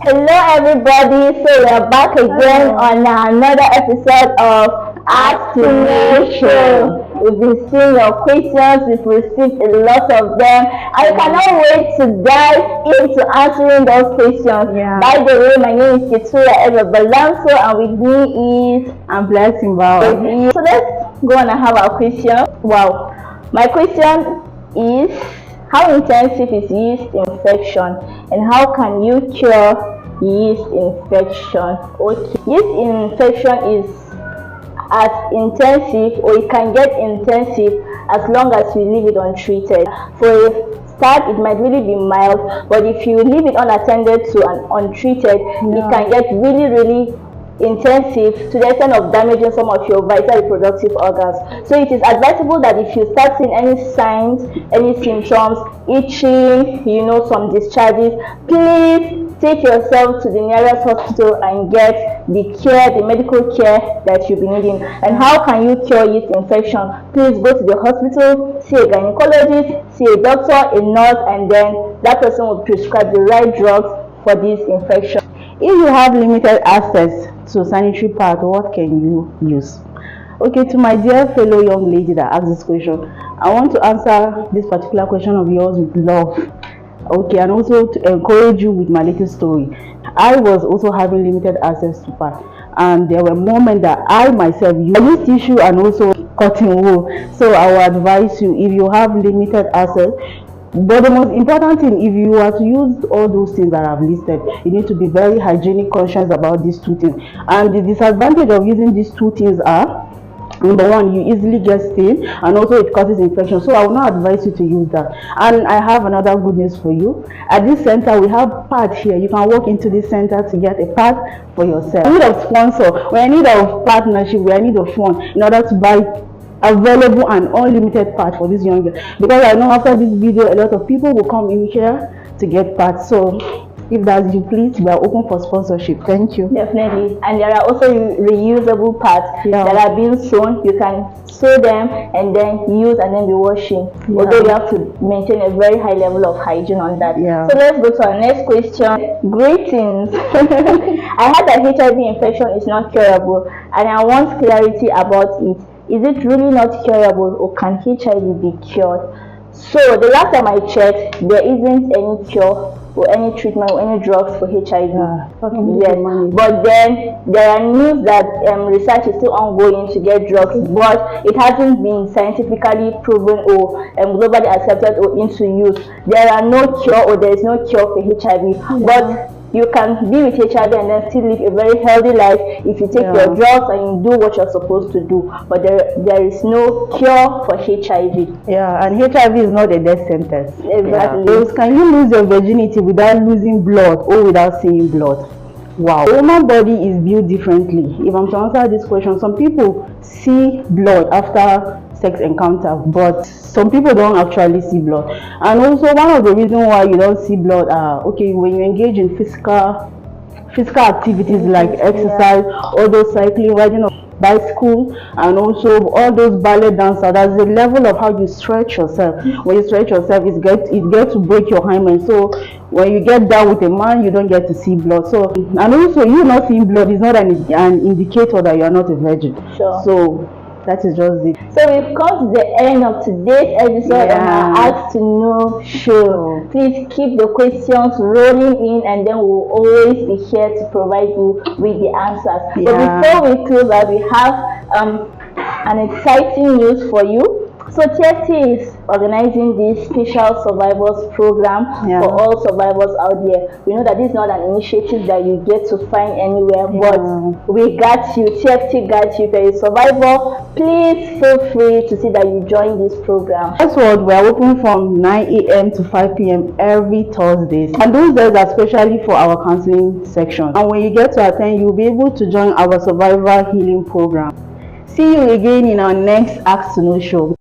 Hello everybody, so we are back again on another episode of Ask to Know Show. We've been seeing your questions, we've received a lot of them, and I cannot wait to dive into answering those questions. By the way, my name is Keturah Eva Balanso, and with me is I'm Blessing Bao. So let's go on and have our question. Wow, my question is, how intensive is yeast infection and how can you cure yeast infection? Okay, yeast infection is as intensive, or it can get intensive as long as you leave it untreated. For a start, it might really be mild, but if you leave it unattended to and untreated, it can get really intensive to the extent of damaging some of your vital reproductive organs. So it is advisable that if you start seeing any signs, any symptoms, itching, some discharges, please take yourself to the nearest hospital and get the care, the medical care that you'll be needing. And how can you cure yeast infection? Please go to the hospital, see a gynecologist, see a doctor, a nurse, and then that person will prescribe the right drugs for this infection. If you have limited access to sanitary pad, what can you use? Okay, to my dear fellow young lady that asked this question, I want to answer this particular question of yours with love. Okay, and also to encourage you with my little story. I was also having limited access to pad, and there were moments that I myself used tissue and also cotton wool. So I will advise you, if you have limited access. But the most important thing, if you are to use all those things that I've listed, you need to be very hygienic conscious about these two things. And the disadvantage of using these two things are, number one, you easily get stain, and also it causes infection. So I will not advise you to use that. And I have another good news for you. At this center, we have pads here. You can walk into this center to get a pad for yourself. We need a sponsor, we're in need of partnership, we're in need of fund in order to buy available and unlimited pads for this young girl, because I know after this video a lot of people will come in here to get pads. So if that's you, please, we are open for sponsorship. Thank you. Definitely. And there are also reusable pads that are being sewn. You can sew them and then use and then be washing, although you have to maintain a very high level of hygiene on that. So let's go to our next question. Greetings. I heard that HIV infection is not curable, and I want clarity about it. Is it really not curable, or can HIV be cured? So the last time I checked, there isn't any cure or any treatment or any drugs for HIV. But then there are news that research is still ongoing to get drugs, but it hasn't been scientifically proven or globally accepted or into use. There are no cure, or there is no cure for HIV. But you can be with HIV and then still live a very healthy life if you take your drugs and you do what you're supposed to do. But there is no cure for HIV. Yeah, and HIV is not a death sentence. Exactly. Can you lose your virginity without losing blood or without seeing blood? Wow. The human body is built differently. If I'm to answer this question, some people see blood after sex encounter, but some people don't actually see blood. And also one of the reasons why you don't see blood are, okay, when you engage in physical activities like exercise, all those cycling, riding a bicycle, and also all those ballet dancers, there's a level of how you stretch yourself. When you stretch yourself, it gets to break your hymen. So when you get down with a man, you don't get to see blood. So, and also you not seeing blood is not an indicator that you are not a virgin. So that is just it. So we've come to the end of today's episode of our Ask to Know show. Please keep the questions rolling in, and then we'll always be here to provide you with the answers. But before we close out, we have an exciting news for you. So TFT is organizing this special survivors program for all survivors out there. We know that this is not an initiative that you get to find anywhere, but we got you. TFT got you. If you're a survivor, please feel free to see that you join this program. That's what we are open from 9 a.m. to 5 p.m. every Thursday, and those days are especially for our counseling section. And when you get to attend, you'll be able to join our survivor healing program. See you again in our next Ask to Know show.